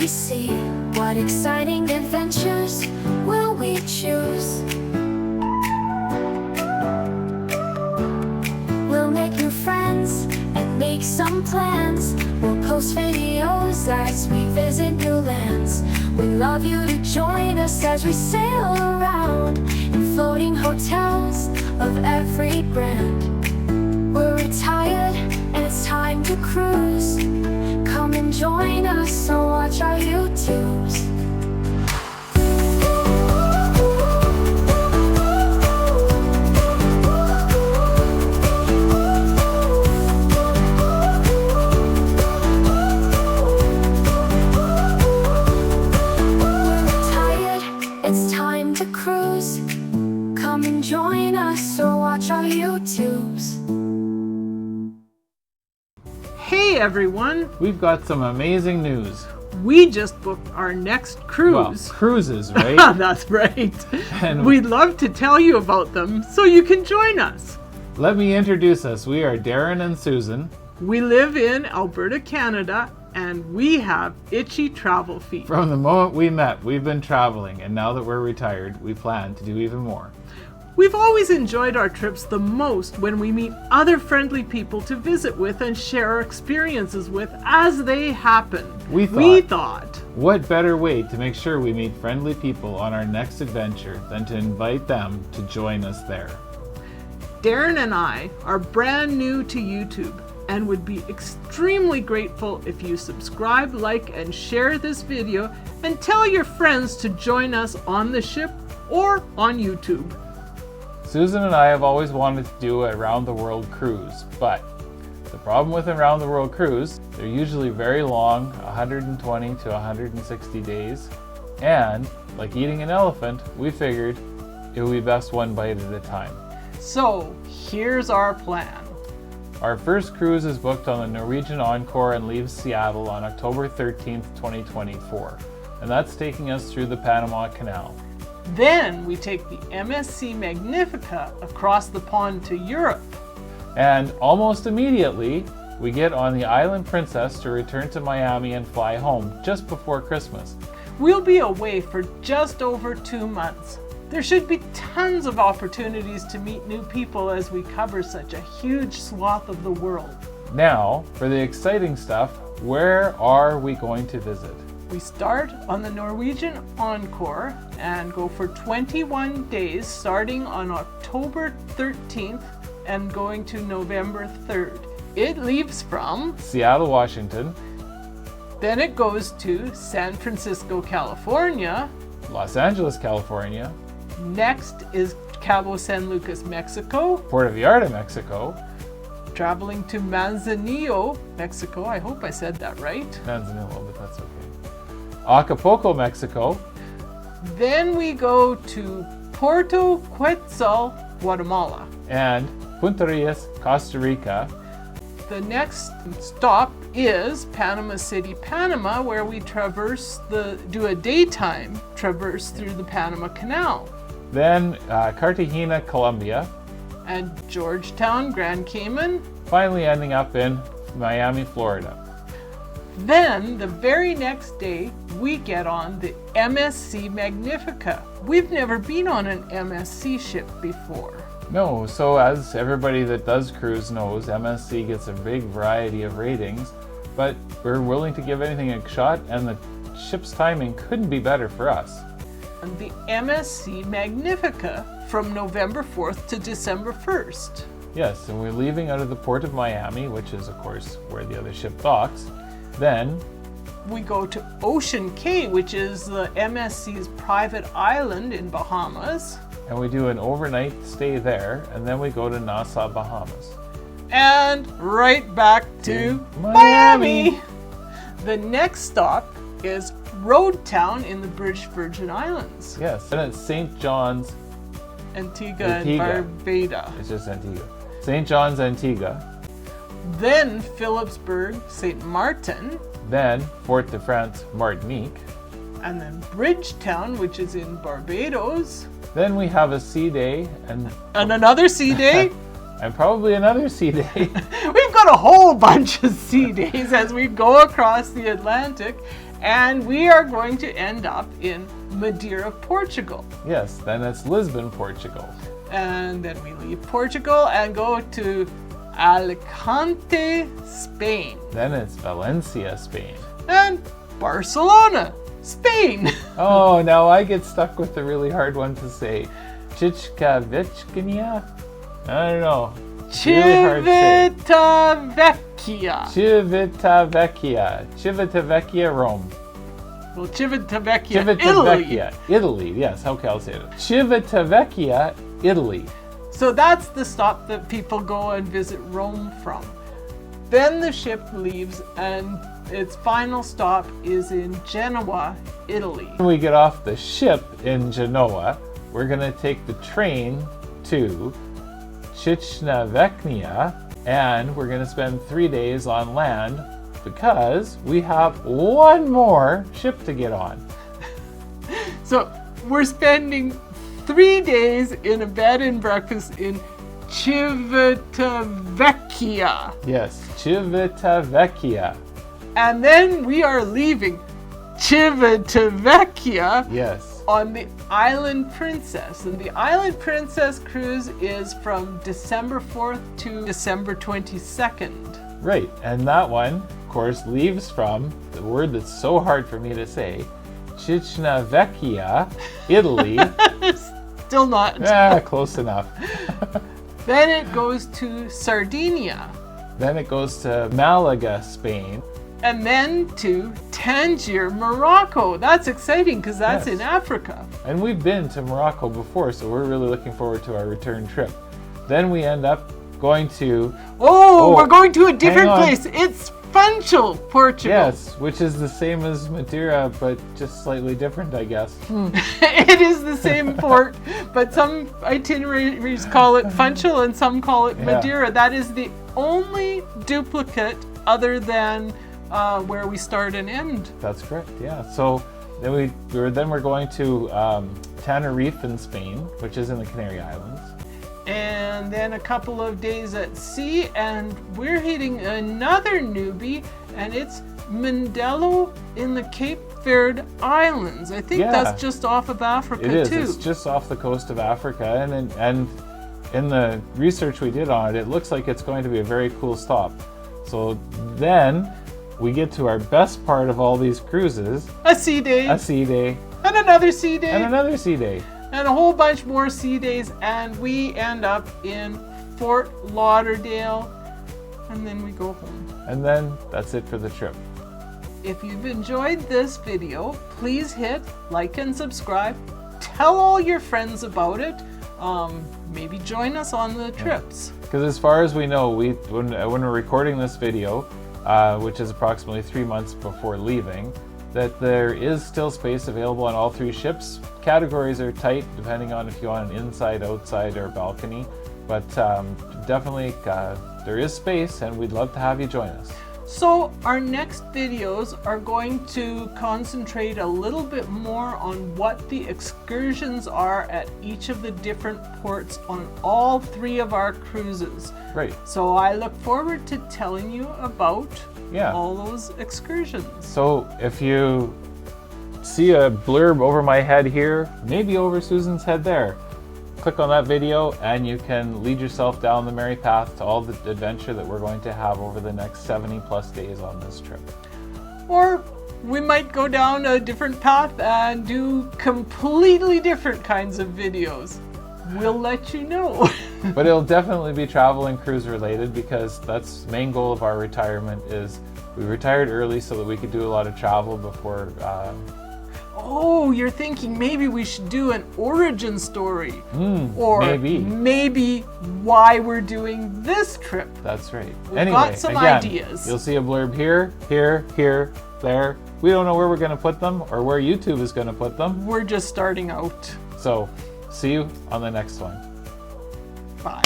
see? What exciting adventures will we choose? We'll make new friends and make some plans. We'll post videos as we visit new lands. We'd love you to join us as we sail around in floating hotels of every brand. We're retired and it's time to cruise. Come and join us or watch our YouTubes. We're retired, it's time to cruise. Come and join us or watch our YouTubes. Hey everyone! We've got some amazing news. We just booked our next cruise. Well, cruises, right? That's right. And We'd love to tell you about them so you can join us. let me introduce us. We are Darren and Susan. We live in Alberta, Canada, and we have itchy travel feet. From the moment we met, we've been traveling, and now that we're retired, we plan to do even more. We've always enjoyed our trips the most when we meet other friendly people to visit with and share our experiences with as they happen. We thought, What better way to make sure we meet friendly people on our next adventure than to invite them to join us there? Darren and I are brand new to YouTube and would be extremely grateful if you subscribe, like, and share this video and tell your friends to join us on the ship or on YouTube. Susan and I have always wanted to do a round-the-world cruise, but the problem with a round-the-world cruise, they're usually very long, 120 to 160 days, and like eating an elephant, we figured it would be best one bite at a time. So here's our plan. Our first cruise is booked on the Norwegian Encore and leaves Seattle on October 13th, 2024, and that's taking us through the Panama Canal. Then we take the MSC Magnifica across the pond to Europe. And almost immediately, we get on the Island Princess to return to Miami and fly home just before Christmas. We'll be away for just over 2 months. There should be tons of opportunities to meet new people as we cover such a huge swath of the world. Now, for the exciting stuff, where are we going to visit? We start on the Norwegian Encore and go for 21 days starting on October 13th and going to November 3rd. It leaves from Seattle, Washington, then it goes to San Francisco, California. Los Angeles, California, Next is Cabo San Lucas, Mexico. Puerto Vallarta, Mexico, Traveling to Manzanillo, Mexico. I hope I said that right. Manzanillo, but that's okay. Acapulco, Mexico, Then we go to Puerto Quetzal, Guatemala. and Punta Reyes, Costa Rica. The next stop is Panama City, Panama, where we do a daytime traverse through the Panama Canal. Then Cartagena, Colombia, And Georgetown, Grand Cayman. finally ending up in Miami, Florida. Then, the very next day, we get on the MSC Magnifica. We've never been on an MSC ship before. No, so as everybody that does cruise knows, MSC gets a big variety of ratings, but we're willing to give anything a shot, and the ship's timing couldn't be better for us. And the MSC Magnifica from November 4th to December 1st. Yes, and we're leaving out of the port of Miami, which is, of course, where the other ship docks. Then We go to Ocean Cay, which is the MSC's private island in Bahamas. and we do an overnight stay there, and then we go to Nassau, Bahamas. And right back to Miami. Miami. The next stop is Road Town in the British Virgin Islands, Yes, and it's St. John's, Antigua Antigua. and Barbuda. it's just Antigua. St. John's, Antigua, Then Phillipsburg, St. Martin, then Fort de France, Martinique. and then Bridgetown, which is in Barbados, Then we have a sea day, and another sea day. and probably another sea day. We've got a whole bunch of sea days as we go across the Atlantic. And we are going to end up in Madeira, Portugal. Yes, then it's Lisbon, Portugal. And then we leave Portugal and go to Alicante, Spain. Then it's Valencia, Spain. And Barcelona, Spain. Oh, now I get stuck with the really hard one to say. Civitavecchia? I don't know. Really hard to say. Civitavecchia. Civitavecchia, Rome. Well, Civitavecchia, Italy. Yes, okay, I'll say it. Civitavecchia, Italy. So that's the stop that people go and visit Rome from. Then the ship leaves and its final stop is in Genoa, Italy. When we get off the ship in Genoa, we're going to take the train to Cicciavecchia, and we're going to spend 3 days on land because we have one more ship to get on. So we're spending 3 days in a bed and breakfast in Civitavecchia. Yes, Civitavecchia. And then we are leaving Civitavecchia Yes. on the Island Princess. And the Island Princess cruise is from December 4th to December 22nd. Right, and that one, of course, leaves from the word that's so hard for me to say, Cicciavecchia, Italy. Still not. Close enough. Then it goes to Sardinia. Then it goes to Malaga, Spain. And then to Tangier, Morocco. That's exciting because that's Yes. in Africa. And we've been to Morocco before, so we're really looking forward to our return trip. Then we end up going to... Oh, we're going to a different hang on. place. It's Funchal, Portugal. Yes, which is the same as Madeira, but just slightly different, I guess. It is the same port, but some itineraries call it Funchal and some call it Madeira. That is the only duplicate other than where we start and end. That's correct, yeah. So then we're going to Tenerife in Spain, which is in the Canary Islands. And then a couple of days at sea, and we're hitting another newbie, and it's Mindelo in the Cape Verde Islands. I think that's just off of Africa It is. too. It's just off the coast of Africa, and in the research we did on it, it looks like it's going to be a very cool stop. So then we get to our best part of all these cruises. A sea day. A sea day. And another sea day. And another sea day. And a whole bunch more sea days, and we end up in Fort Lauderdale, and then we go home. And then that's it for the trip. If you've enjoyed this video, please hit like and subscribe. Tell all your friends about it. Maybe join us on the trips. Because as far as we know, when we're recording this video, which is approximately 3 months before leaving, that there is still space available on all 3 ships. Categories are tight depending on if you want an inside, outside, or balcony, but definitely there is space, and we'd love to have you join us. So our next videos are going to concentrate a little bit more on what the excursions are at each of the different ports on all 3 of our cruises. Right. So I look forward to telling you about Yeah. all those excursions. So if you see a blurb over my head here, maybe over Susan's head there, click on that video and you can lead yourself down the merry path to all the adventure that we're going to have over the next 70+ days on this trip. Or we might go down a different path and do completely different kinds of videos. We'll let you know. But it'll definitely be travel and cruise related, because that's the main goal of our retirement. Is we retired early so that we could do a lot of travel before. Oh, you're thinking maybe we should do an origin story. Or maybe why we're doing this trip. That's right. We've got some ideas. You'll see a blurb here, there. We don't know where we're going to put them or where YouTube is going to put them. We're just starting out. So, see you on the next one. Bye.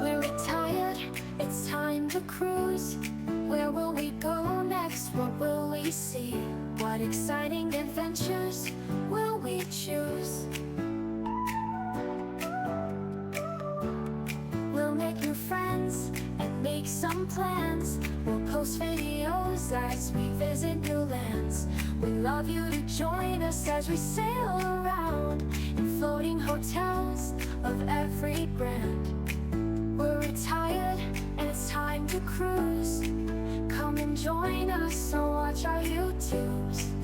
We're retired, it's time to cruise. Where will we go next? What will we see? What exciting adventures will we choose? We'll make some plans. We'll post videos as we visit new lands. We'd love you to join us as we sail around in floating hotels of every brand. We're retired and it's time to cruise. Come and join us, so watch our YouTubes.